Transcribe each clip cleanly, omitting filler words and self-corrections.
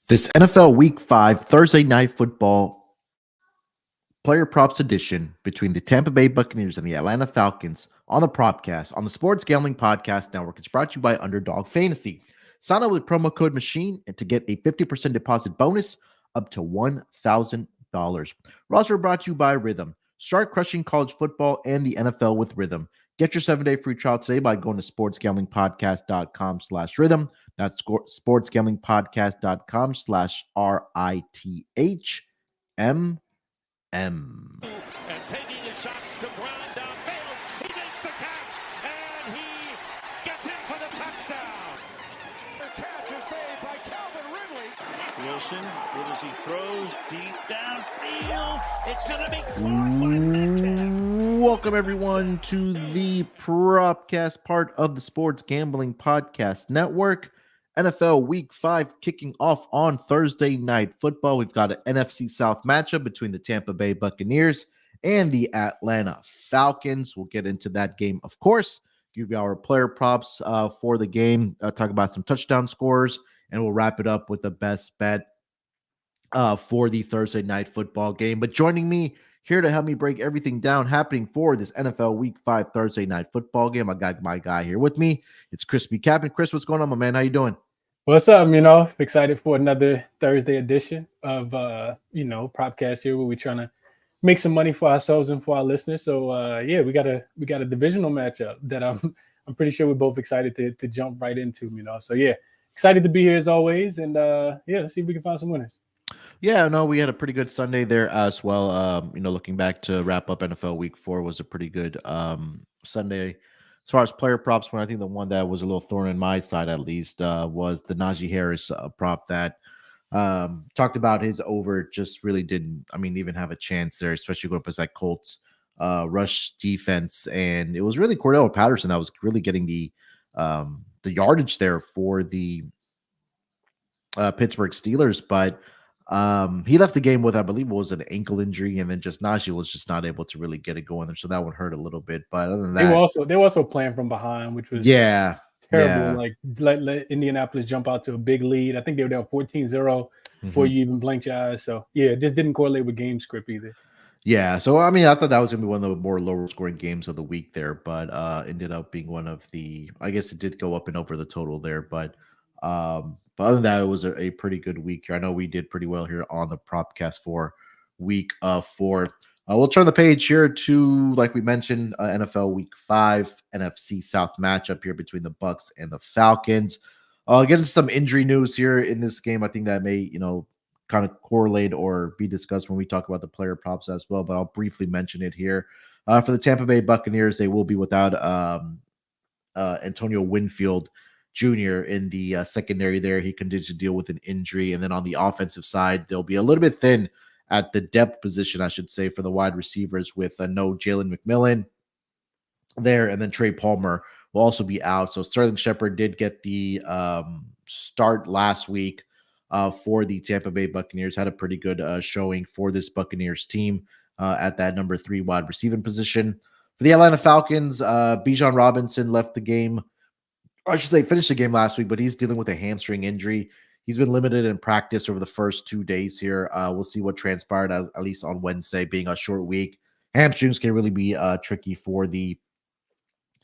This NFL Week 5 Thursday Night Football Player Props Edition between the Tampa Bay Buccaneers and the Atlanta Falcons on the Propcast on the Sports Gambling Podcast Network. It's brought to you by Underdog Fantasy. Sign up with promo code MACHINE and to get a 50% deposit bonus up to $1,000. We're also brought to you by Rhythm. Start crushing college football and the NFL with Rhythm. Get your 7-day free trial today by going to sportsgamblingpodcast.com/rhythm. That's sportsgamblingpodcast.com/RITHMM. And taking a shot to ground downfield. He makes the catch, and he gets in for the touchdown. The catch is made by Calvin Ridley. Wilson, good as he throws deep downfield. It's going to be Welcome, everyone, to the Propcast, part of the Sports Gambling Podcast Network. NFL Week 5 kicking off on Thursday Night Football. We've got an NFC South matchup between the Tampa Bay Buccaneers and the Atlanta Falcons. We'll get into that game, of course, give you our player props for the game, talk about some touchdown scores, and we'll wrap it up with the best bet for the Thursday Night Football game. But joining me here to help me break everything down happening for this NFL Week 5 Thursday Night Football game, I got my guy here with me. It's ChrisBeCappinn. Chris, what's going on, my man? How you doing? What's up? Excited for another Thursday edition of Propcast here, where we're trying to make some money for ourselves and for our listeners. So we got a divisional matchup that I'm pretty sure we're both excited to jump right into. So excited to be here as always, and let's see if we can find some winners. Yeah, no, we had a pretty good Sunday there as well. Looking back to wrap up NFL Week 4 was a pretty good Sunday. As far as player props, I think the one that was a little thorn in my side, at least, was the Najee Harris prop that talked about his over. Just really didn't, even have a chance there, especially going up as that Colts rush defense. And it was really Cordell Patterson that was really getting the yardage there for the Pittsburgh Steelers. But he left the game with, I believe it was an ankle injury, and then just Najee was just not able to really get it going there. So that one hurt a little bit. But other than that, they were also playing from behind, which was terrible. Yeah. Like let Indianapolis jump out to a big lead. I think they were down 14-0 before you even blinked your eyes. So it just didn't correlate with game script either. Yeah, so I thought that was gonna be one of the more lower scoring games of the week there, but ended up being one of the. I guess it did go up and over the total there, but other than that, it was a pretty good week here. I know we did pretty well here on the Propcast for week 4. We'll turn the page here to, like we mentioned, NFL Week 5 NFC South matchup here between the Bucs and the Falcons. Getting some injury news here in this game. I think that may kind of correlate or be discussed when we talk about the player props as well, but I'll briefly mention it here. For the Tampa Bay Buccaneers, they will be without Antonio Winfield Jr. in the secondary there. He continues to deal with an injury. And then on the offensive side, they'll be a little bit thin at the depth position, I should say, for the wide receivers with no Jalen McMillan there. And then Trey Palmer will also be out. So Sterling Shepard did get the start last week for the Tampa Bay Buccaneers. Had a pretty good showing for this Buccaneers team at that number 3 wide receiving position. For the Atlanta Falcons, Bijan Robinson left the game. I should say finished the game last week, but he's dealing with a hamstring injury. He's been limited in practice over the first 2 days here. We'll see what transpired, at least on Wednesday, being a short week. Hamstrings can really be tricky for the,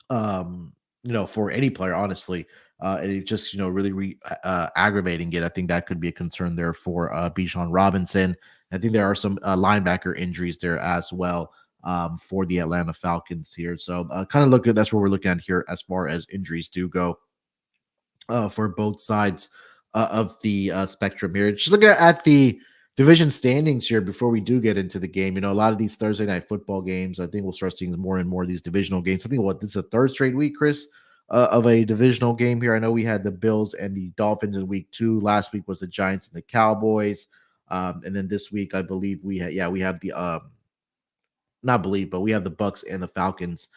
for any player, honestly. It just, really aggravating it. I think that could be a concern there for Bijan Robinson. I think there are some linebacker injuries there as well for the Atlanta Falcons here. So kind of that's what we're looking at here as far as injuries do go for both sides of the spectrum here. Just looking at the division standings here before we do get into the game. A lot of these Thursday Night Football games, I think we'll start seeing more and more of these divisional games. I think this is a third straight week, Chris, of a divisional game here. I know we had the Bills and the Dolphins in week 2. Last week was the Giants and the Cowboys. And then this week, I believe we have the we have the Bucs and the Falcons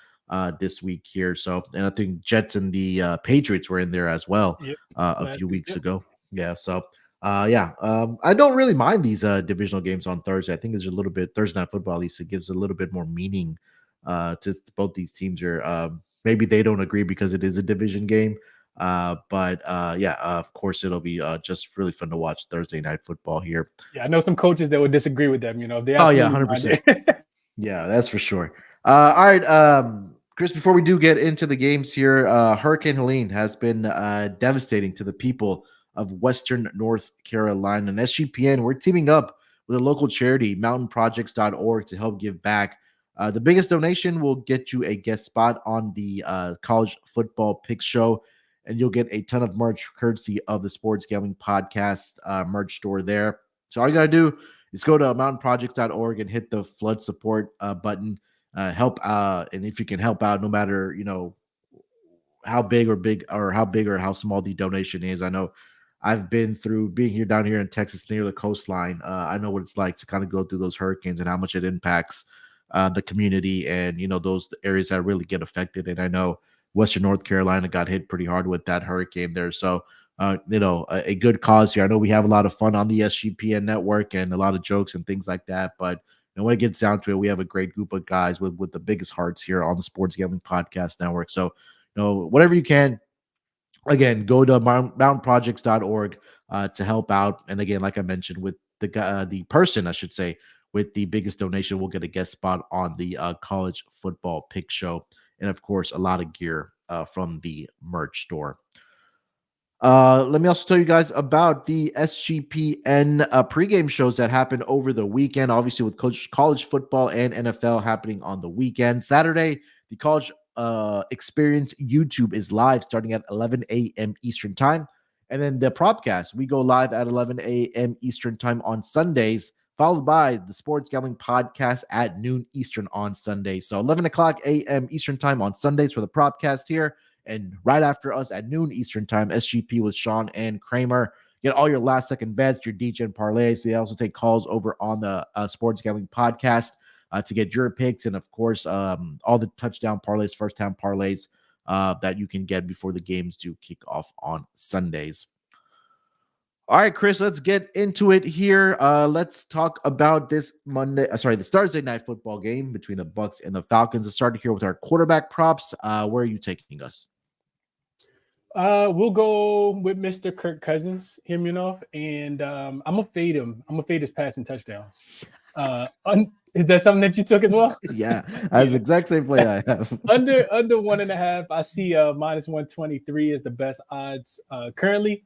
this week here. So, and I think Jets and the Patriots were in there as well a few weeks ago. Yeah. So, I don't really mind these divisional games on Thursday. I think there's a little bit Thursday Night Football, at least it gives a little bit more meaning to both these teams here. Maybe they don't agree because it is a division game. Of course, it'll be just really fun to watch Thursday night football here. Yeah, I know some coaches that would disagree with them. They Oh yeah, absolutely 100%. Yeah, that's for sure. All right, Chris. Before we do get into the games here, Hurricane Helene has been devastating to the people of Western North Carolina. And SGPN, we're teaming up with a local charity, mountainprojects.org, to help give back. The biggest donation will get you a guest spot on the college football picks show, and you'll get a ton of merch courtesy of the Sports Gambling Podcast merch store there. So all you got to do is go to mountainprojects.org and hit the flood support button. Help and if you can help out, no matter how big or how small the donation is. I know I've been through being here down here in Texas near the coastline. I know what it's like to kind of go through those hurricanes and how much it impacts the community and those areas that really get affected. And I know Western North Carolina got hit pretty hard with that hurricane there. So a good cause here. I know we have a lot of fun on the SGPN network and a lot of jokes and things like that. But when it gets down to it, we have a great group of guys with the biggest hearts here on the Sports Gambling Podcast Network. So, whatever you can, again, go to mountainprojects.org to help out. And again, like I mentioned, with the person, I should say, with the biggest donation, will get a guest spot on the college football pick show. And of course, a lot of gear from the merch store. Let me also tell you guys about the SGPN pregame shows that happened over the weekend, obviously with college football and NFL happening on the weekend. Saturday, the college experience YouTube is live starting at 11 a.m. Eastern time. And then the Propcast, we go live at 11 a.m. Eastern time on Sundays, followed by the Sports Gambling Podcast at noon Eastern on Sunday. So 11 o'clock a.m. Eastern time on Sundays for the Propcast here. And right after us at noon Eastern time, SGP with Sean and Kramer. Get all your last second bets, your DJ and parlays. They also take calls over on the Sports Gambling Podcast to get your picks. And of course, all the touchdown parlays, first time parlays that you can get before the games do kick off on Sundays. All right, Chris, let's get into it here. Let's talk about this Thursday night football game between the Bucs and the Falcons. Let's start here with our quarterback props. Where are you taking us? We'll go with Mr. Kirk Cousins, and I'm gonna fade him. I'm gonna fade his passing touchdowns. Is that something that you took as well? Yeah, that's the exact same play I have. under 1.5. I see minus 123 is the best odds currently.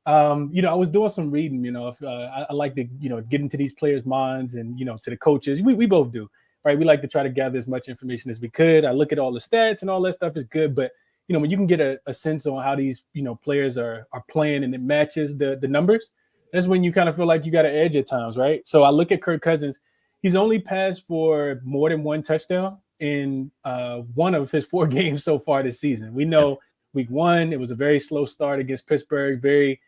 I was doing some reading. I like to get into these players' minds and to the coaches. We both do, right? We like to try to gather as much information as we could. I look at all the stats and all that stuff is good, but when you can get a sense on how these players are playing and it matches the numbers, that's when you kind of feel like you got an edge at times, right? So I look at Kirk Cousins. He's only passed for more than one touchdown in one of his 4 games so far this season. We know week 1, it was a very slow start against Pittsburgh, very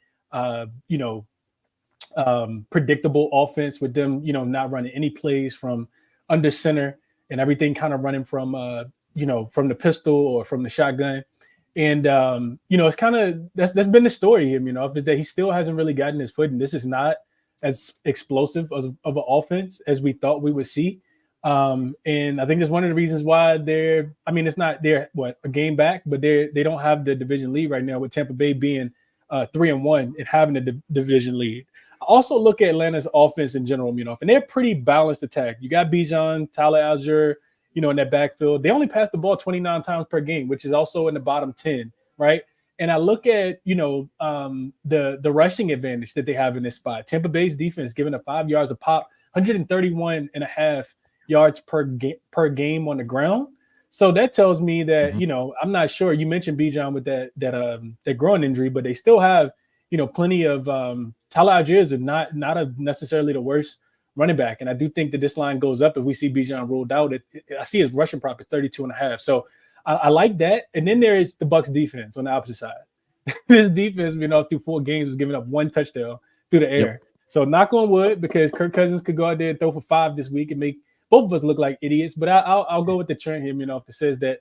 predictable offense with them, not running any plays from under center and everything kind of running from from the pistol or from the shotgun. And, it's kind of, that's been the story here, is that he still hasn't really gotten his foot. And this is not as explosive of an offense as we thought we would see. And I think that's one of the reasons why it's not a game back, but they don't have the division lead right now with Tampa Bay being 3-1 and having a division lead. I also look at Atlanta's offense in general, and they're pretty balanced attack. You got Bijan, Tyler Algier, in that backfield. They only pass the ball 29 times per game, which is also in the bottom 10, right? And I look at, the rushing advantage that they have in this spot. Tampa Bay's defense giving up 5 yards a pop, 131.5 yards per game on the ground. So that tells me that, I'm not sure. You mentioned Bijan with that groin injury, but they still have, plenty of Tyler Algier is not necessarily the worst running back. And I do think that this line goes up if we see Bijan rolled out. I see his rushing prop at 32.5. So I like that. And then there is the Bucs defense on the opposite side. This defense, through 4 games was giving up 1 touchdown through the air. Yep. So knock on wood, because Kirk Cousins could go out there and throw for 5 this week and make both of us look like idiots. But I'll go with the trend here, that says that,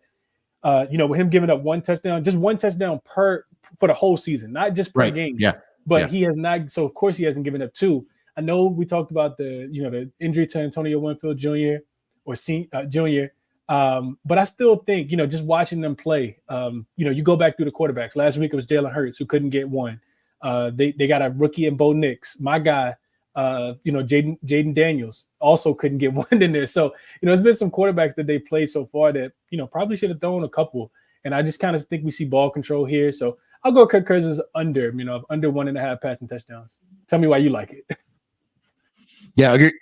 with him giving up 1 touchdown, just 1 touchdown for the whole season, not just per game. Yeah. But he has not. So of course he hasn't given up 2. I know we talked about the injury to Antonio Winfield Jr. or Jr. But I still think, just watching them play, you go back through the quarterbacks. Last week it was Jalen Hurts who couldn't get one. They got a rookie in Bo Nix. My guy, Jaden Daniels also couldn't get one in there. So, there's been some quarterbacks that they played so far that, probably should have thrown a couple. And I just kind of think we see ball control here. So I'll go Kirk Cousins under 1.5 passing touchdowns. Tell me why you like it. Yeah, I agree.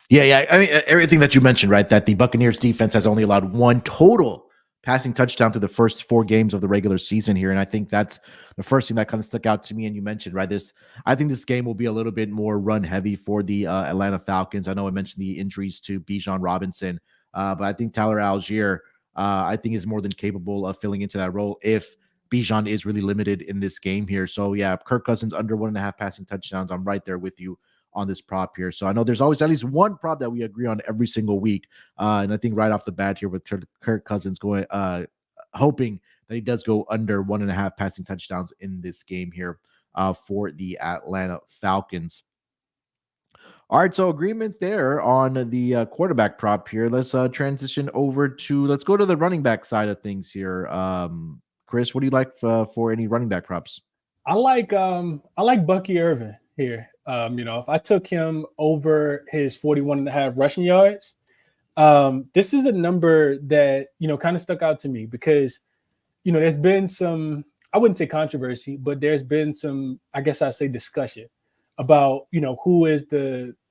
Yeah. I mean, everything that you mentioned, right? That the Buccaneers defense has only allowed one total passing touchdown through the first 4 games of the regular season here. And I think that's the first thing that kind of stuck out to me. And you mentioned, right, I think this game will be a little bit more run heavy for the Atlanta Falcons. I know I mentioned the injuries to Bijan Robinson, but I think Tyler Algier, I think is more than capable of filling into that role if Bijan is really limited in this game here. So yeah, Kirk Cousins under 1.5 passing touchdowns. I'm right there with you on this prop here. So I know there's always at least one prop that we agree on every single week. And I think right off the bat here with Kirk Cousins going, hoping that he does go under 1.5 passing touchdowns in this game here for the Atlanta Falcons. All right, so agreement there on the quarterback prop here. Let's transition over to, let's go to the running back side of things here. Chris, what do you like for any running back props? I like Bucky Irvin here. If I took him over his 41.5 rushing yards, this is a number that, kind of stuck out to me because, there's been some, I wouldn't say controversy, but there's been some, I guess I'd say discussion about, who is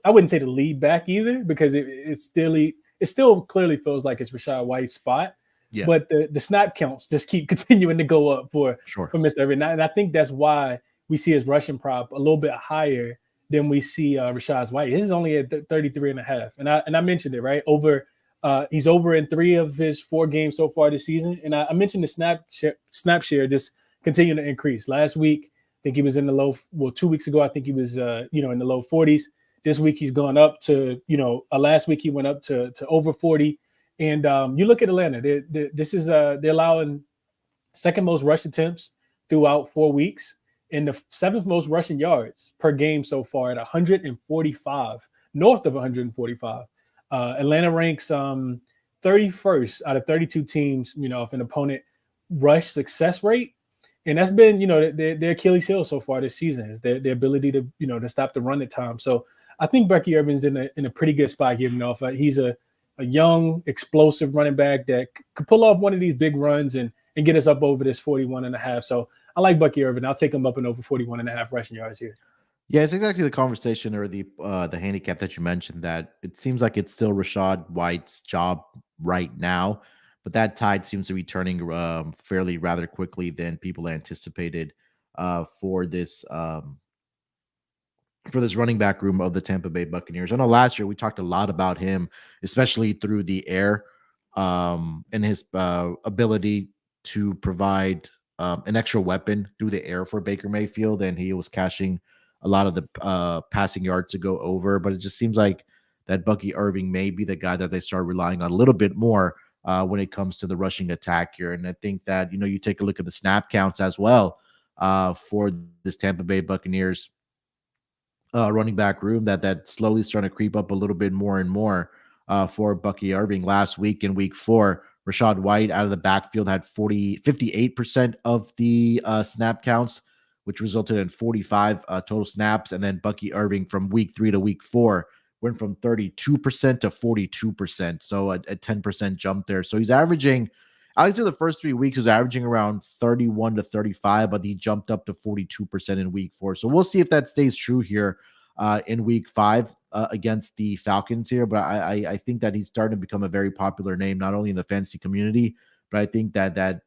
I wouldn't say the lead back either, because it still clearly feels like it's Rachaad White's spot. Yeah. But the snap counts just keep continuing to go up for Mr. Irvin. And I think that's why we see his rushing prop a little bit higher than we see Rachaad White. His is only at 33.5. And I mentioned it, right? He's over in 3 of his 4 games so far this season. And I mentioned the snap share just continuing to increase. Last week, I think he was in the 2 weeks ago, I think he was, in the low 40s. This week, he's gone up to, last week he went up to over 40. And you look at Atlanta, they're allowing second most rush attempts throughout 4 weeks and the 7th most rushing yards per game so far at 145, north of 145. Atlanta ranks 31st out of 32 teams, if an opponent rush success rate. And that's been, their Achilles heel so far this season is their ability to, to stop the run at times. So I think Bucky Irvin's in a pretty good spot here. He's a young, explosive running back that could pull off one of these big runs and get us up over this 41.5. So I like Bucky Irvin. I'll take him up and over 41.5 rushing yards here. Yeah, it's exactly the conversation or the handicap that you mentioned, that it seems like it's still Rachaad White's job right now, but that tide seems to be turning rather quickly than people anticipated for this running back room of the Tampa Bay Buccaneers. I know last year we talked a lot about him, especially through the air, and his ability to provide an extra weapon through the air for Baker Mayfield, and he was cashing a lot of the passing yards to go over. But it just seems like that Bucky Irvin may be the guy that they start relying on a little bit more when it comes to the rushing attack here. And I think that, you take a look at the snap counts as well for this Tampa Bay Buccaneers running back room, that slowly starting to creep up a little bit more and more for Bucky Irvin. Last week in week 4, Rachaad White out of the backfield had 58% of the snap counts, which resulted in 45 total snaps. And then Bucky Irvin from week 3 to week 4 went from 32% to 42%. So a 10% jump there. So he's averaging, at least through the first 3 weeks, he's averaging around 31 to 35, but he jumped up to 42% in week 4. So we'll see if that stays true here in week 5 against the Falcons here. But I think that he's starting to become a very popular name, not only in the fantasy community, but I think that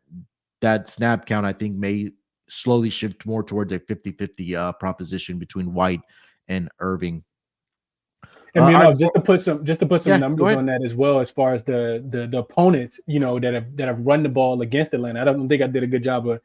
snap count, I think, may slowly shift more towards a 50-50 proposition between White and Irving. And just to put some numbers on that as well, as far as the opponents, that have run the ball against Atlanta. I don't think I did a good job of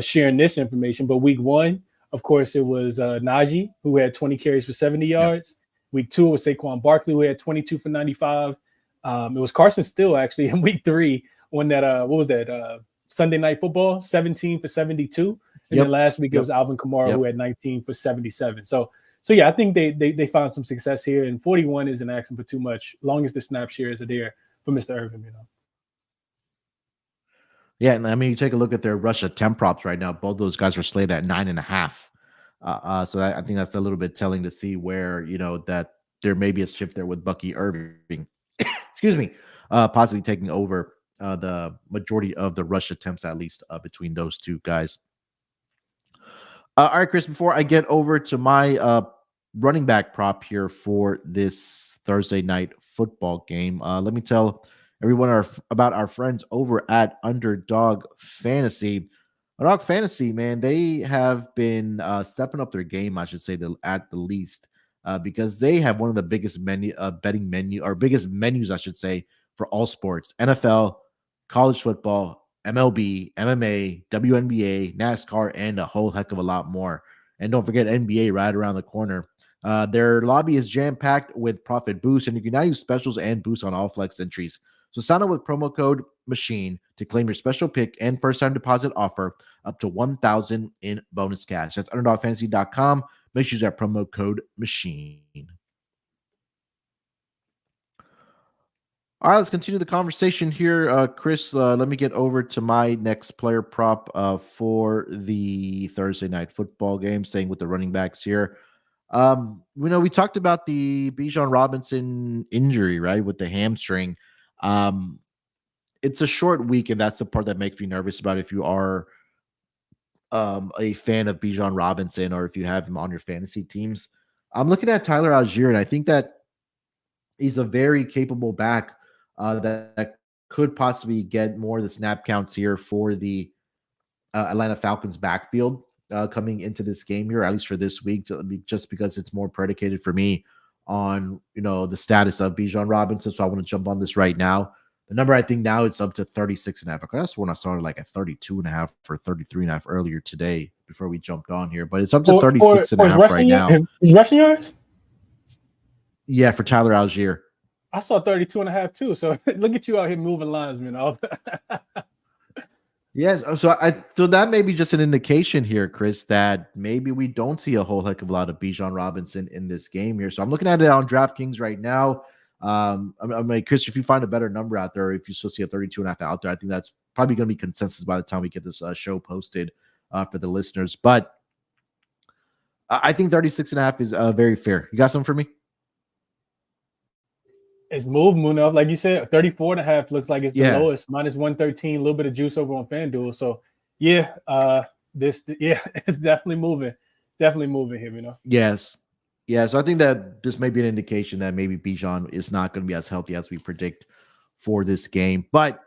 sharing this information, but week 1, of course, it was Najee, who had 20 carries for 70 yards. Yep. Week 2 was Saquon Barkley, who had 22 for 95. It was Carson Steele, actually, in week 3 on that, Sunday Night Football, 17 for 72. And then last week it was Alvin Kamara, who had 19 for 77. So yeah, I think they found some success here. And 41 isn't asking for too much, long as the snap shares are there for Mr. Irvin, Yeah, and I mean, you take a look at their Russia temp props right now. Both those guys are slated at 9.5. So I think that's a little bit telling to see where that there may be a shift there with Bucky Irving. Excuse me, possibly taking over the majority of the rush attempts, at least between those two guys. All right, Chris, before I get over to my running back prop here for this Thursday night football game, let me tell everyone about our friends over at Underdog Fantasy. Underdog Fantasy, man, they have been stepping up their game, I should say, at the least, because they have one of the biggest betting biggest menus, I should say, for all sports: NFL, college football, MLB, MMA, WNBA, NASCAR, and a whole heck of a lot more. And don't forget NBA right around the corner. Their lobby is jam-packed with profit boosts, and you can now use specials and boosts on all flex entries. So sign up with promo code MACHINE to claim your special pick and first-time deposit offer up to $1,000 in bonus cash. That's UnderdogFantasy.com. Make sure you use that promo code MACHINE. All right, let's continue the conversation here. Chris, let me get over to my next player prop for the Thursday night football game, staying with the running backs here. We talked about the Bijan Robinson injury, right, with the hamstring. It's a short week, and that's the part that makes me nervous about if you are a fan of Bijan Robinson or if you have him on your fantasy teams. I'm looking at Tyler Algier, and I think that he's a very capable back that could possibly get more of the snap counts here for the Atlanta Falcons backfield coming into this game here, at least for this week, just because it's more predicated for me on the status of Bijan Robinson. So I want to jump on this right now. The number I think now it's up to 36.5. That's when I started like at 32.5 or 33.5 earlier today before we jumped on here, but it's up to 36.5 right now. Is rushing yards? Yeah, for Tyler Algier. I saw 32.5 too. So look at you out here moving lines, Yes, so that may be just an indication here, Chris, that maybe we don't see a whole heck of a lot of Bijan Robinson in this game here. So I'm looking at it on DraftKings right now. I mean, Chris, if you find a better number out there, if you still see a 32.5 out there, I think that's probably going to be consensus by the time we get this show posted for the listeners. But I think 36.5 is very fair. You got something for me? It's moved, Munaf. Like you said, 34.5 looks like it's the lowest. Minus 113, a little bit of juice over on FanDuel. So, it's definitely moving. Definitely moving here, Yes. Yeah, so I think that this may be an indication that maybe Bijan is not going to be as healthy as we predict for this game. But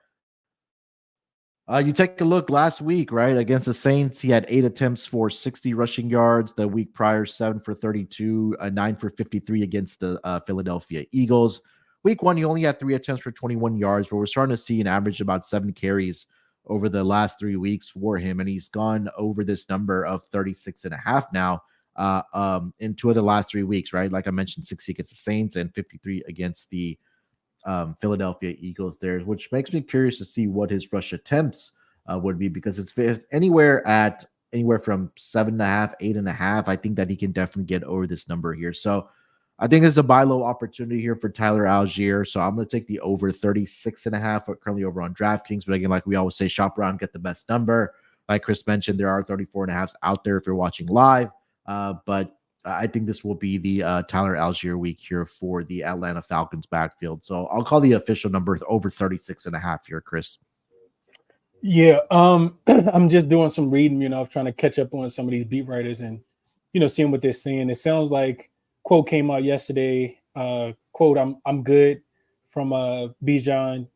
you take a look last week, right, against the Saints, he had 8 attempts for 60 rushing yards. The week prior, 7 for 32, 9 for 53 against the Philadelphia Eagles. Week 1, he only had 3 attempts for 21 yards, but we're starting to see an average about 7 carries over the last 3 weeks for him, and he's gone over this number of 36.5 now in 2 of the last 3 weeks, right? Like I mentioned, 60 against the Saints and 53 against the Philadelphia Eagles there, which makes me curious to see what his rush attempts would be, because it's anywhere from 7.5, 8.5. I think that he can definitely get over this number here. So I think it's a buy low opportunity here for Tyler Algier. So I'm going to take the over 36.5, currently over on DraftKings. But again, like we always say, shop around, get the best number. Like Chris mentioned, there are 34.5s out there if you're watching live. But I think this will be the Tyler Algier week here for the Atlanta Falcons backfield. So I'll call the official number over 36.5 here, Chris. Yeah, I'm just doing some reading, trying to catch up on some of these beat writers and, seeing what they're saying. It sounds like quote came out yesterday. Quote, I'm good from Bijan.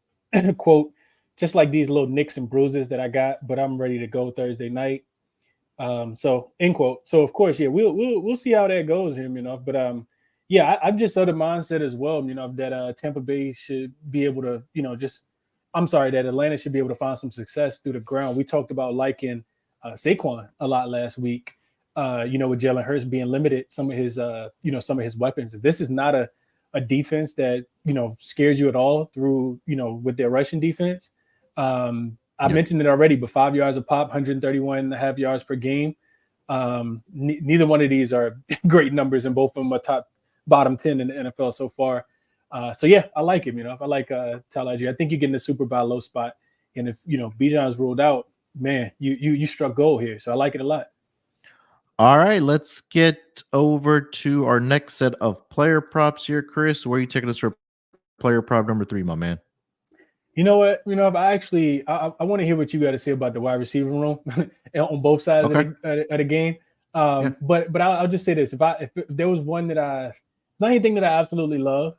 Quote, just like these little nicks and bruises that I got, but I'm ready to go Thursday night. So end quote. So of course, we'll see how that goes here, But I'm just of the mindset as well, that Tampa Bay should be able to, that Atlanta should be able to find some success through the ground. We talked about liking Saquon a lot last week. With Jalen Hurts being limited, some of his weapons. This is not a defense that scares you at all through with their rushing defense. I mentioned it already, but 5 yards a pop, 131.5 yards per game. Neither one of these are great numbers, and both of them are bottom 10 in the NFL so far. I like him. I like Tyler Algier. I think you're getting the super buy low spot And if Bijan's ruled out, man, you struck gold here. So I like it a lot. All right, let's get over to our next set of player props here, Chris. Where are you taking us for player prop number 3, my man? You know what? I want to hear what you got to say about the wide receiver room on both sides of the game. But I'll just say this: if there was one that not anything that I absolutely love,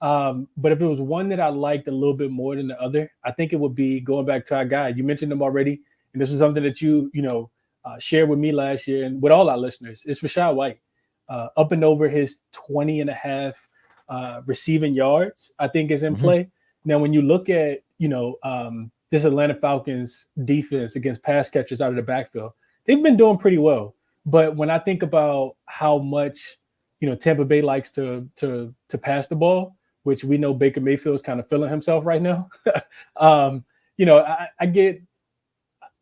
but if it was one that I liked a little bit more than the other, I think it would be going back to our guy. You mentioned him already, and this is something that you shared with me last year and with all our listeners. It's Rachaad White, up and over his 20.5 receiving yards, I think is in play. Now, when you look at, this Atlanta Falcons defense against pass catchers out of the backfield, they've been doing pretty well. But when I think about how much, Tampa Bay likes to pass the ball, which we know Baker Mayfield's kind of feeling himself right now, I get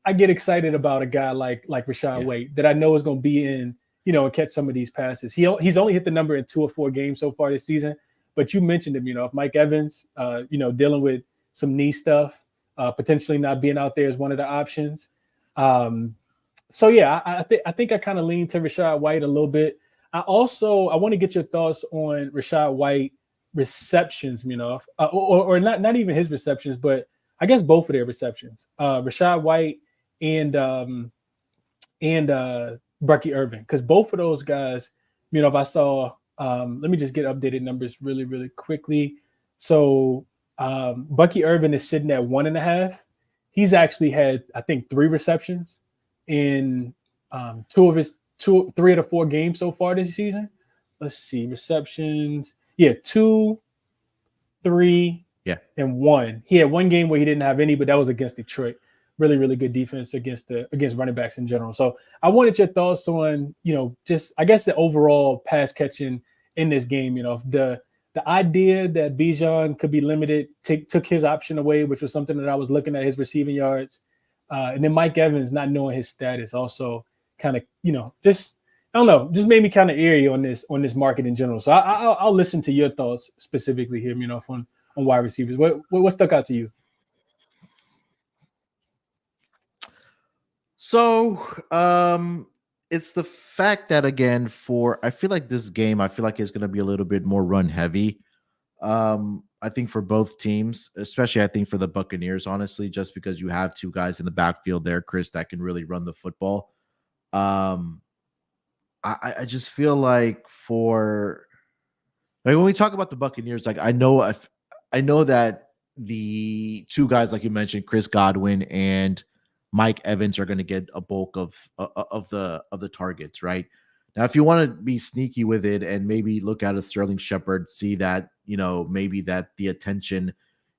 excited about a guy like Rachaad White that I know is going to be in, and catch some of these passes. He's only hit the number in 2 or 4 games so far this season. But you mentioned him, if Mike Evans, dealing with some knee stuff, potentially not being out there is one of the options. So yeah, I think I kind of lean to Rachaad White a little bit. I want to get your thoughts on Rachaad White receptions, Munaf, or not even his receptions, but I guess both of their receptions. Rachaad White and Bucky Irvin, because both of those guys, if I saw. Let me just get updated numbers really, really quickly. So Bucky Irvin is sitting at 1.5. He's actually had, I think, 3 receptions in 3 of the 4 games so far this season. Let's see, receptions. 2, 3, and 1. He had 1 game where he didn't have any, but that was against Detroit. Really, really good defense against running backs in general. So I wanted your thoughts on, just I guess the overall pass catching in this game. The idea that Bijan could be limited took his option away, which was something that I was looking at his receiving yards, and then Mike Evans not knowing his status also kind of just I don't know, just made me kind of eerie on this market in general. So I'll listen to your thoughts specifically here, on wide receivers. What stuck out to you? So, it's the fact that, again, I feel like this game, it's going to be a little bit more run heavy. I think for both teams, especially I think for the Buccaneers, honestly, just because you have 2 guys in the backfield there, Chris, that can really run the football. I just feel like when we talk about the Buccaneers, I know that the 2 guys, like you mentioned, Chris Godwin and Mike Evans, are going to get a bulk of the targets, right? Now, if you want to be sneaky with it and maybe look at a Sterling Shepard, see that, maybe that the attention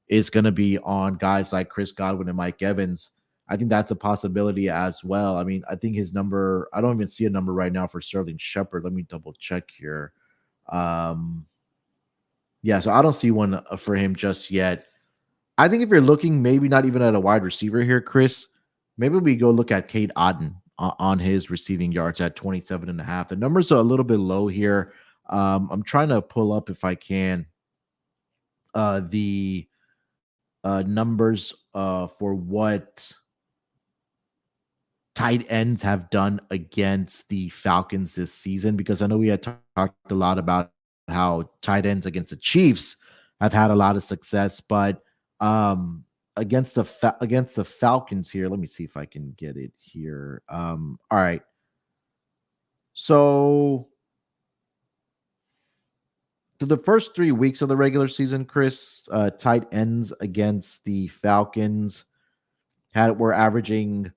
is going to be on guys like Chris Godwin and Mike Evans, I think that's a possibility as well. I mean, I think his number, I don't even see a number right now for Sterling Shepard. Let me double check here. So I don't see one for him just yet. I think if you're looking maybe not even at a wide receiver here, Chris, maybe we go look at Cade Otton on his receiving yards at 27.5. The numbers are a little bit low here. I'm trying to pull up, if I can, the numbers for what tight ends have done against the Falcons this season, because I know we had talked a lot about how tight ends against the Chiefs have had a lot of success, but against the Falcons here, let me see if I can get it here. All right. So through the first 3 weeks of the regular season, Chris, tight ends against the Falcons were averaging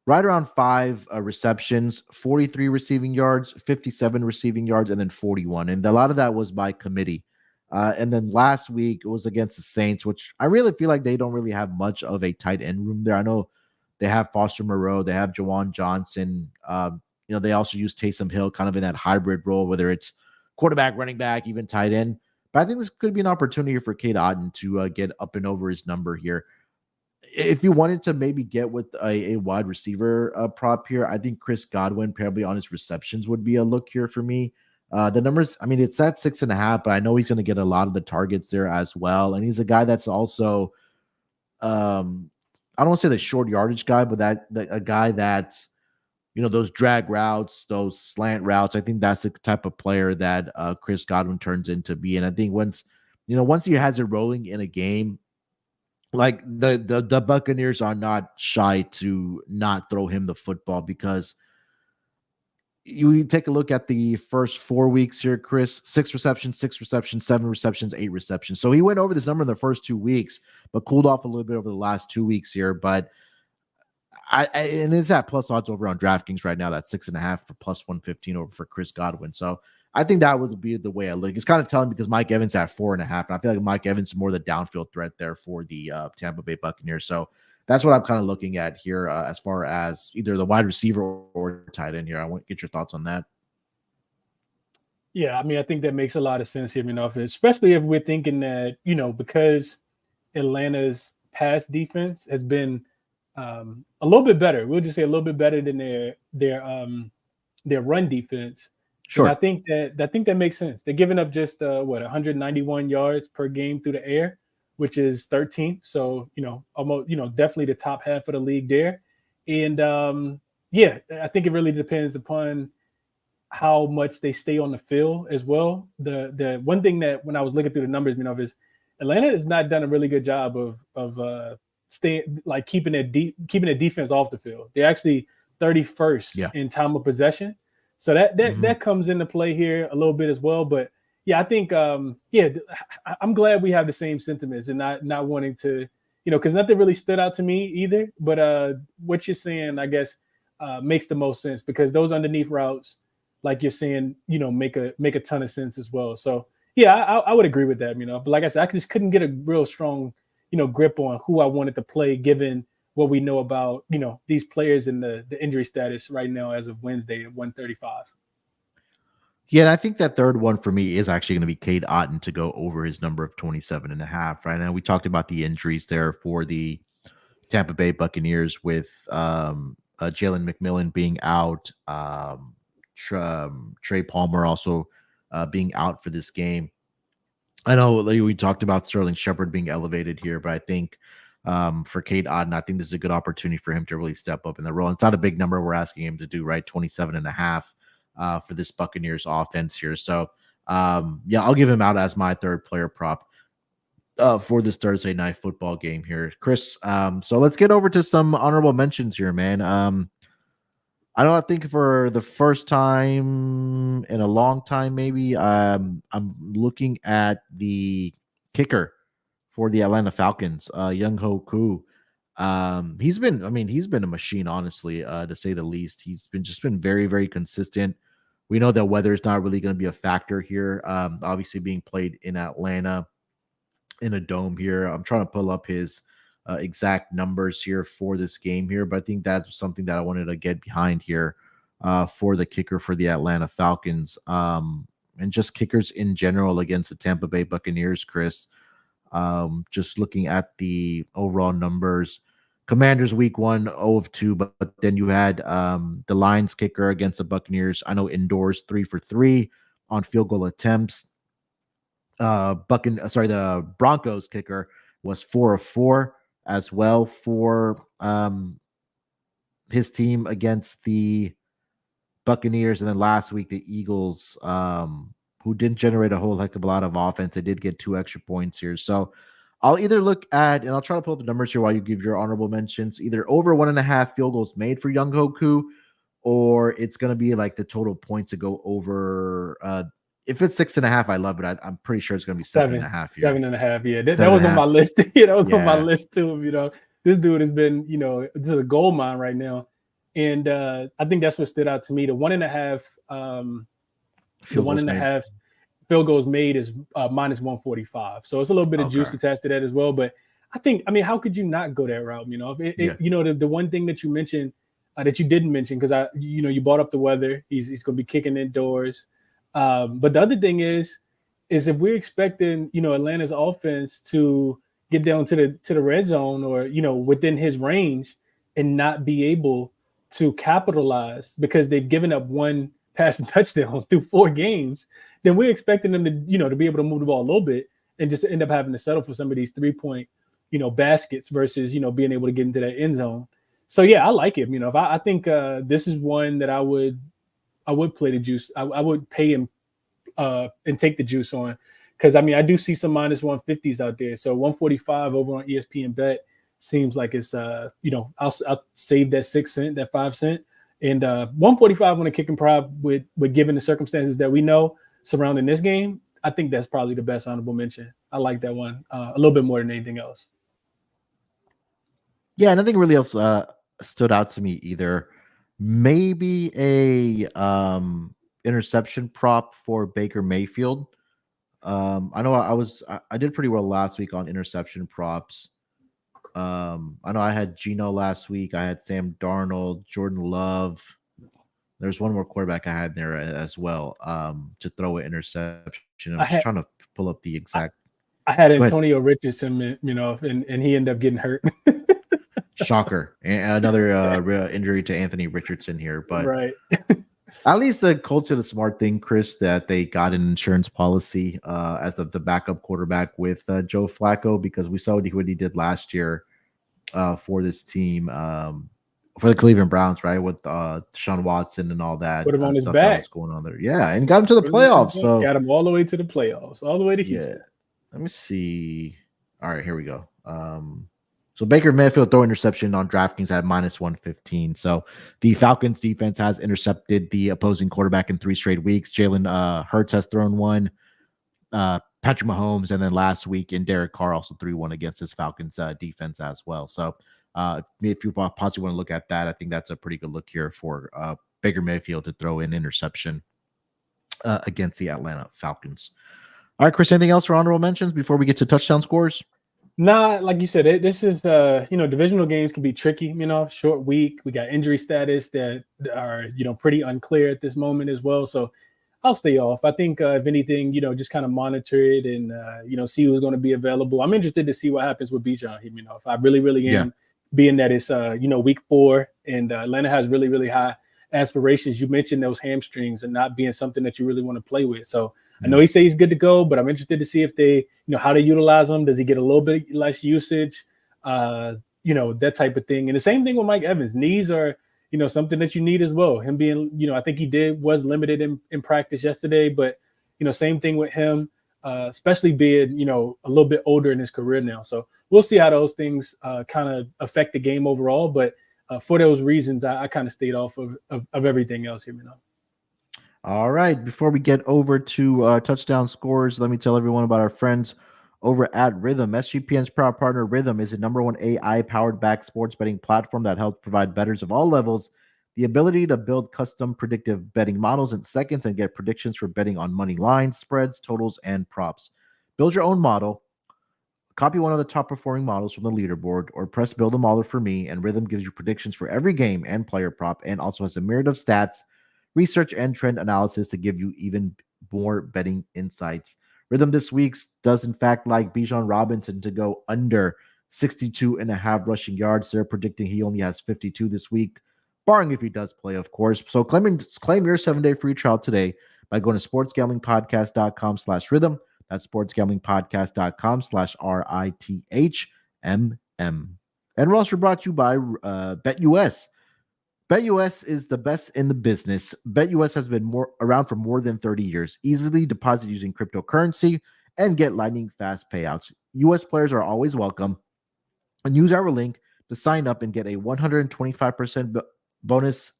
right around 5 receptions, 43 receiving yards, 57 receiving yards, and then 41. And a lot of that was by committee. And then last week it was against the Saints, which I really feel like they don't really have much of a tight end room there. I know they have Foster Moreau, they have Jawan Johnson. They also use Taysom Hill kind of in that hybrid role, whether it's quarterback, running back, even tight end. But I think this could be an opportunity for Cade Otton to get up and over his number here. If you wanted to maybe get with a wide receiver prop here, I think Chris Godwin probably on his receptions would be a look here for me. The numbers, I mean, it's at 6.5, but I know he's going to get a lot of the targets there as well. And he's a guy that's also I don't want to say the short yardage guy, but that a guy that's, those drag routes, those slant routes. I think that's the type of player that Chris Godwin turns into be. And I think once he has it rolling in a game, like the Buccaneers are not shy to not throw him the football, because you take a look at the first 4 weeks here, Chris, 6 receptions, 7 receptions, 8 receptions. So he went over this number in the first 2 weeks, but cooled off a little bit over the last 2 weeks here. But and it's at plus odds over on DraftKings right now. That's 6.5 for plus 115 over for Chris Godwin. So I think that would be the way I look. It's kind of telling because Mike Evans at 4.5. And I feel like Mike Evans is more the downfield threat there for the Tampa Bay Buccaneers. So that's what I'm kind of looking at here as far as either the wide receiver or tight end here. I want to get your thoughts on that. Yeah, I mean, I think that makes a lot of sense here, especially if we're thinking that, because Atlanta's pass defense has been a little bit better. We'll just say a little bit better than their run defense. Sure. And I think that makes sense. They're giving up just 191 yards per game through the air, which is 13th. So, almost, definitely the top half of the league there. And I think it really depends upon how much they stay on the field as well. The one thing that when I was looking through the numbers, is Atlanta has not done a really good job of staying, like keeping their defense off the field. They're actually 31st in time of possession. So that comes into play here a little bit as well. But yeah, I think I'm glad we have the same sentiments and not wanting to, because nothing really stood out to me either. But what you're saying, I guess, makes the most sense, because those underneath routes, like you're saying, make a ton of sense as well. So yeah, I would agree with that, But like I said, I just couldn't get a real strong, grip on who I wanted to play, given what we know about, these players and the injury status right now as of Wednesday at 135. Yeah, and I think that third one for me is actually going to be Cade Otton to go over his number of 27.5. Right now, we talked about the injuries there for the Tampa Bay Buccaneers with Jalen McMillan being out, Trey Palmer also being out for this game. I know we talked about Sterling Shepard being elevated here, but I think for Cade Otton, I think this is a good opportunity for him to really step up in the role. It's not a big number we're asking him to do, right? 27.5 for this Buccaneers offense here. So, I'll give him out as my third player prop for this Thursday night football game here, Chris. So let's get over to some honorable mentions here, man. I think for the first time in a long time, maybe I'm looking at the kicker for the Atlanta Falcons, Young-Ho Koo. He's been a machine, honestly, to say the least. He's been very, very consistent. We know that weather is not really going to be a factor here. Obviously being played in Atlanta in a dome here. I'm trying to pull up his exact numbers here for this game here, but I think that's something that I wanted to get behind here for the kicker for the Atlanta Falcons, and just kickers in general against the Tampa Bay Buccaneers, Chris. Just looking at the overall numbers, Commanders week 1, 0 of 2, but then you had the Lions kicker against the Buccaneers. I know indoors 3 for 3 on field goal attempts. The Broncos kicker was 4 of 4 as well for his team against the Buccaneers. And then last week, the Eagles, who didn't generate a whole heck of a lot of offense, they did get 2 extra points here. So I'll either look at, and I'll try to pull up the numbers here while you give your honorable mentions, either over 1.5 field goals made for Young-Ho Koo, or it's going to be like the total points to go over. If it's 6.5, I love it. I'm pretty sure it's going to be 7.5. 7.5. Yeah, that was on my list. That was on my list too. This dude has been, just a gold mine right now, and I think that's what stood out to me. The 1.5, field goals made is minus 145. So it's a little bit of juice attached to that as well. But how could you not go that route? The one thing that you mentioned that you didn't mention, because you brought up the weather. He's going to be kicking indoors. But the other thing is if we're expecting, Atlanta's offense to get down to the red zone or, within his range and not be able to capitalize because they've given up 1 passing touchdown through 4 games, then we're expecting them to, to be able to move the ball a little bit and just end up having to settle for some of these 3-point, baskets versus, being able to get into that end zone. So yeah, I like him. If I think this is one that I would play the juice. I would pay him and take the juice on, because I do see some minus 150s out there. So 145 over on ESPN Bet seems like it's I'll save that 6 cent, that 5 cent, and 145 on a kick and prop with given the circumstances that we know surrounding this game. I think that's probably the best honorable mention. I like that one a little bit more than anything else. Yeah, nothing really else stood out to me either. Maybe a interception prop for Baker Mayfield. I know I did pretty well last week on interception props. I know I had Geno last week. I had Sam Darnold, Jordan Love. There's one more quarterback I had there as well to throw an interception. I'm just trying to pull up the exact. I had Antonio Richardson, and he ended up getting hurt. Shocker. And another injury to Anthony Richardson here. But right. At least the Colts did a smart thing, Chris, that they got an insurance policy as the backup quarterback with Joe Flacco, because we saw what he did last year for this team, for the Cleveland Browns, right, with Deshaun Watson and all that. Put him on his back. That was going on there. Yeah, and got him to the playoffs. So got him all the way to the playoffs, all the way to Houston. Yeah. Let me see. All right, here we go. So Baker Mayfield throw interception on DraftKings at minus 115. So the Falcons defense has intercepted the opposing quarterback in 3 straight weeks. Jalen Hurts has thrown one, Patrick Mahomes, and then last week in Derek Carr also threw one against his Falcons defense as well. So if you possibly want to look at that, I think that's a pretty good look here for Baker Mayfield to throw an interception against the Atlanta Falcons. All right, Chris, anything else for honorable mentions before we get to touchdown scores? Nah, like you said, this is divisional games can be tricky. Short week. We got injury status that are pretty unclear at this moment as well. So I'll stay off. I think if anything, just kind of monitor it and see who's going to be available. I'm interested to see what happens with Bijan. If I really am, being that it's week 4 and Atlanta has really, really high aspirations. You mentioned those hamstrings and not being something that you really want to play with. So I know he says he's good to go, but I'm interested to see if they, how they utilize him. Does he get a little bit less usage? That type of thing. And the same thing with Mike Evans. Knees are, something that you need as well. Him being, I think was limited in practice yesterday, but, same thing with him, especially being, a little bit older in his career now. So we'll see how those things kind of affect the game overall. But for those reasons, I kind of stayed off of everything else here, All right. Before we get over to touchdown scores, let me tell everyone about our friends over at Rhythm. SGPN's proud partner, Rhythm, is a #1 AI-powered back sports betting platform that helps provide bettors of all levels the ability to build custom predictive betting models in seconds and get predictions for betting on money lines, spreads, totals, and props. Build your own model. Copy one of the top-performing models from the leaderboard, or press Build a Model for me, and Rhythm gives you predictions for every game and player prop, and also has a myriad of stats, research, and trend analysis to give you even more betting insights. Rhythm this week does, in fact, like Bijan Robinson to go under 62.5 rushing yards. They're predicting he only has 52 this week, barring if he does play, of course. So claim your 7-day free trial today by going to sportsgamblingpodcast.com/rhythm. That's sportsgamblingpodcast.com/RITHMM. And we're also brought to you by BetUS. BetUS is the best in the business. BetUS has been around for more than 30 years. Easily deposit using cryptocurrency and get lightning fast payouts. US players are always welcome. And use our link to sign up and get a 125% bonus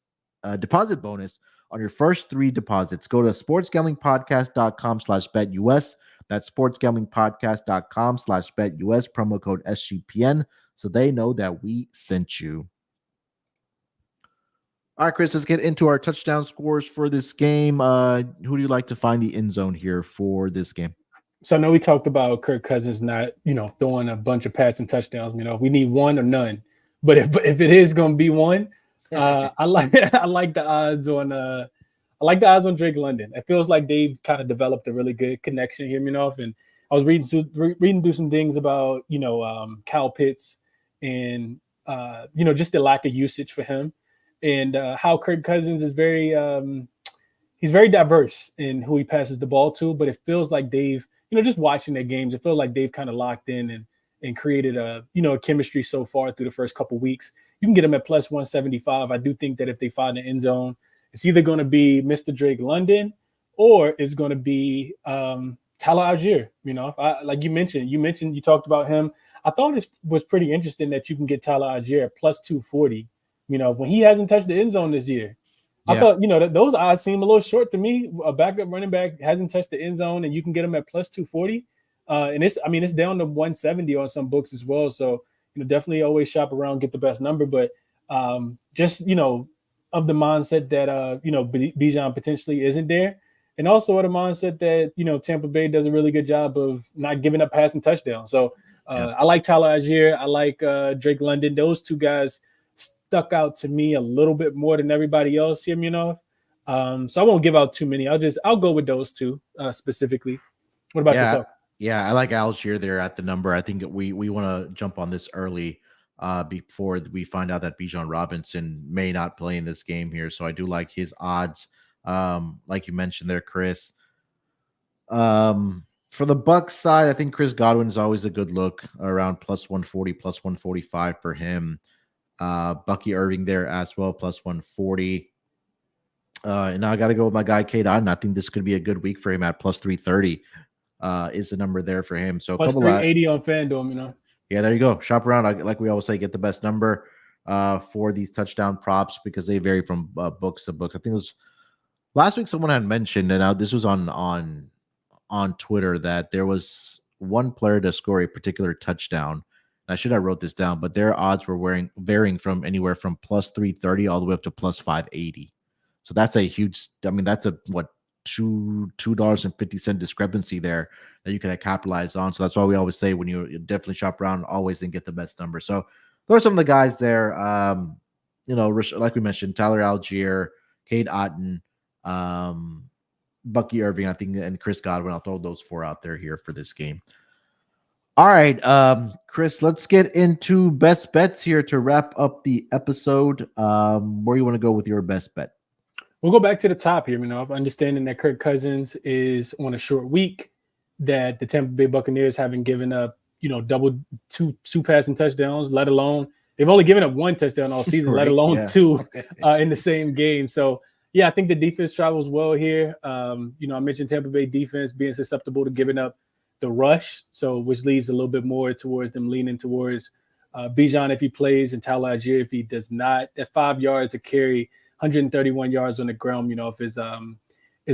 deposit bonus on your first 3 deposits. Go to sportsgamblingpodcast.com/BetUS. That's sportsgamblingpodcast.com/BetUS. Promo code SGPN so they know that we sent you. All right, Chris, let's get into our touchdown scores for this game. Who do you like to find the end zone here for this game? So I know we talked about Kirk Cousins not, throwing a bunch of passing touchdowns. We need one or none. But if it is going to be one, I like the odds on Drake London. It feels like they've kind of developed a really good connection here, and I was reading through some things about Kyle Pitts and just the lack of usage for him. And how Kirk Cousins is he's very diverse in who he passes the ball to, but it feels like they've, just watching their games, it feels like they've kind of locked in and created a chemistry so far through the first couple weeks. You can get him at plus 175. I do think that if they find the end zone, it's either going to be Mr. Drake London or it's going to be Tyler Algier. Like you talked about him. I thought it was pretty interesting that you can get Tyler Algier at plus 240, when he hasn't touched the end zone this year. Yeah. I thought, that those odds seem a little short to me. A backup running back hasn't touched the end zone and you can get him at plus 240. And it's down to 170 on some books as well. So, definitely always shop around, get the best number. But just, of the mindset that, Bijan potentially isn't there. And also of the mindset that, Tampa Bay does a really good job of not giving up passing touchdowns. So I like Tyler Algier. I like Drake London. Those two guys stuck out to me a little bit more than everybody else here, So I won't give out too many. I'll go with those two specifically. What about yourself? Yeah, I like Algier there at the number. I think we want to jump on this early before we find out that Bijan Robinson may not play in this game here. So I do like his odds. Like you mentioned there, Chris. For the Bucs side, I think Chris Godwin is always a good look, around plus 140, plus 145 for him. Bucky Irving there as well, plus 140. And now I got to go with my guy, Cade Otton. I think this could be a good week for him at plus 330. Is the number there for him. So plus 380 on FanDuel, Yeah, there you go. Shop around. Like we always say, get the best number for these touchdown props because they vary from books to books. I think it was last week someone had mentioned, and this was on Twitter, that there was one player to score a particular touchdown. I should have wrote this down, but their odds were varying from anywhere from plus 330 all the way up to plus 580. So that's a huge. That's a $2.50 discrepancy there that you can capitalize on. So that's why we always say when you definitely shop around, always and get the best number. So those are some of the guys there. Like we mentioned, Tyler Algier, Cade Otton, Bucky Irving, I think, and Chris Godwin. I'll throw those four out there here for this game. All right, Chris, let's get into best bets here to wrap up the episode. Where you want to go with your best bet? We'll go back to the top here, understanding that Kirk Cousins is on a short week, that the Tampa Bay Buccaneers haven't given up, double two passing touchdowns, let alone they've only given up one touchdown all season, right, let alone two in the same game. So, I think the defense travels well here. I mentioned Tampa Bay defense being susceptible to giving up the rush, so which leads a little bit more towards them leaning towards Bijan if he plays and Tyler Algier if he does not. That 5 yards to carry, 131 yards on the ground, is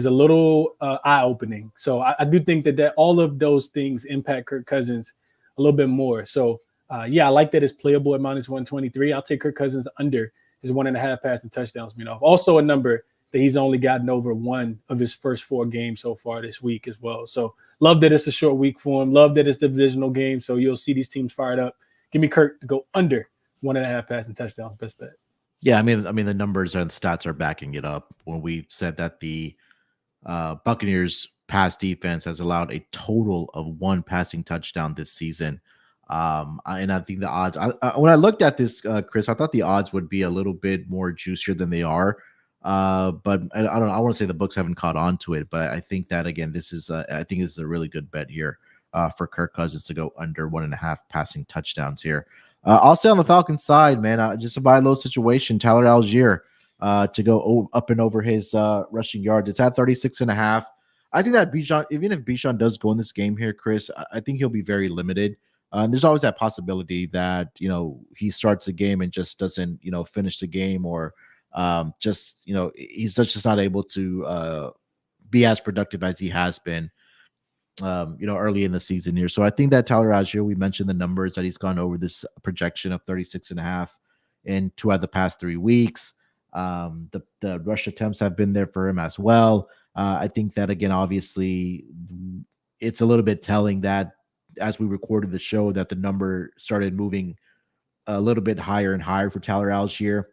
a little eye-opening. So I do think that all of those things impact Kirk Cousins a little bit more. So, I like that it's playable at minus 123. I'll take Kirk Cousins under his 1.5 passing touchdowns. Also a number that he's only gotten over one of his first 4 games so far this week as well. So love that it's a short week for him. Love that it's the divisional game. So you'll see these teams fired up. Give me Kirk to go under 1.5 passing touchdowns. Best bet. Yeah, the numbers and the stats are backing it up. When we said that the Buccaneers pass defense has allowed a total of 1 passing touchdown this season, and I think the odds. When I looked at this, Chris, I thought the odds would be a little bit more juicier than they are. But I don't know. I want to say the books haven't caught on to it, but I think that again, this is I think this is a really good bet here for Kirk Cousins to go under 1.5 passing touchdowns here. I'll say on the Falcons side, man, just a buy low situation. Tyler Algier to go up and over his rushing yards. It's at 36.5. I think that Bijan, even if Bijan does go in this game here, Chris, I think he'll be very limited. There's always that possibility that he starts the game and just doesn't finish the game, or he's just not able to be as productive as he has been. Early in the season here. So I think that Tyler Algier, we mentioned the numbers that he's gone over this projection of 36.5 in 2 out of the past 3 weeks. The rush attempts have been there for him as well. I think that, again, obviously, it's a little bit telling that as we recorded the show that the number started moving a little bit higher and higher for Tyler Algier.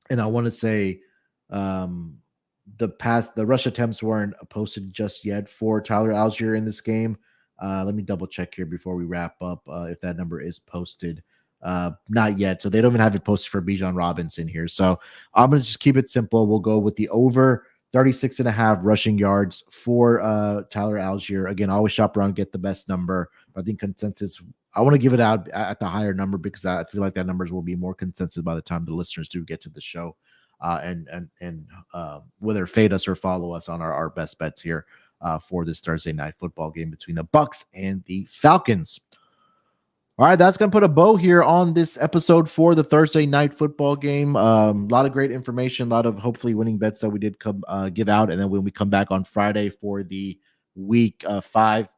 And I want to say the rush attempts weren't posted just yet for Tyler Algier in this game. Let me double check here before we wrap up if that number is posted. Not yet. So they don't even have it posted for Bijan Robinson here. So I'm going to just keep it simple. We'll go with the over 36.5 rushing yards for Tyler Algier. Again, always shop around, get the best number. I think consensus, I want to give it out at the higher number because I feel like that numbers will be more consensus by the time the listeners do get to the show. And whether fade us or follow us on our best bets here for this Thursday night football game between the Bucs and the Falcons. All right, that's going to put a bow here on this episode for the Thursday night football game. A lot of great information, a lot of hopefully winning bets that we did give out. And then when we come back on Friday for the week 5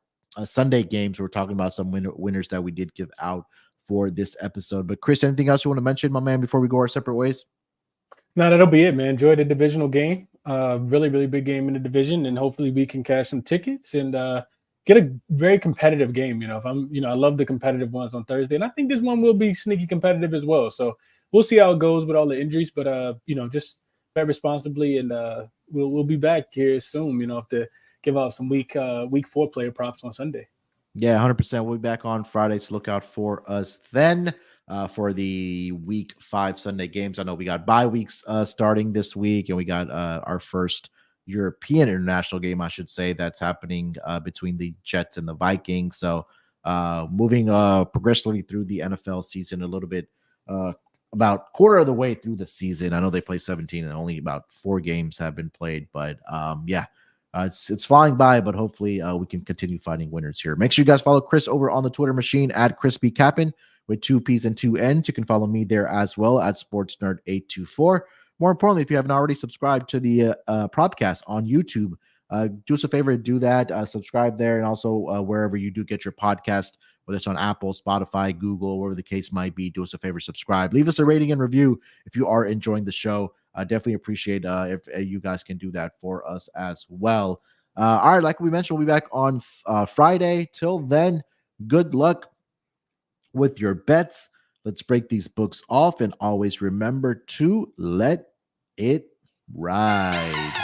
Sunday games, we're talking about some winners that we did give out for this episode. But Chris, anything else you want to mention, my man, before we go our separate ways? No, that'll be it, man. Enjoy the divisional game. Really, really big game in the division. And hopefully we can cash some tickets and get a very competitive game. If I'm, I love the competitive ones on Thursday, and I think this one will be sneaky competitive as well. So we'll see how it goes with all the injuries, but just bet responsibly, and we'll be back here soon. To give out some week 4 player props on Sunday. Yeah, 100%. We'll be back on Friday, so look out for us then for the week 5 Sunday games. I know we got bye weeks starting this week, and we got our first European international game, I should say, that's happening between the Jets and the Vikings. So moving progressively through the NFL season a little bit, about quarter of the way through the season. I know they play 17 and only about 4 games have been played, but it's flying by, but hopefully we can continue finding winners here. Make sure you guys follow Chris over on the Twitter machine at ChrisBeCappinn with 2 P's and 2 N's. You can follow me there as well at SportsNerd824. More importantly, if you haven't already subscribed to the Propcast on YouTube, do us a favor to do that. Subscribe there, and also wherever you do get your podcast, whether it's on Apple, Spotify, Google, wherever the case might be, do us a favor, subscribe. Leave us a rating and review if you are enjoying the show. I definitely appreciate if you guys can do that for us as well. All right, like we mentioned, we'll be back on Friday. Till then, good luck with your bets. Let's break these books off, and always remember to let it ride.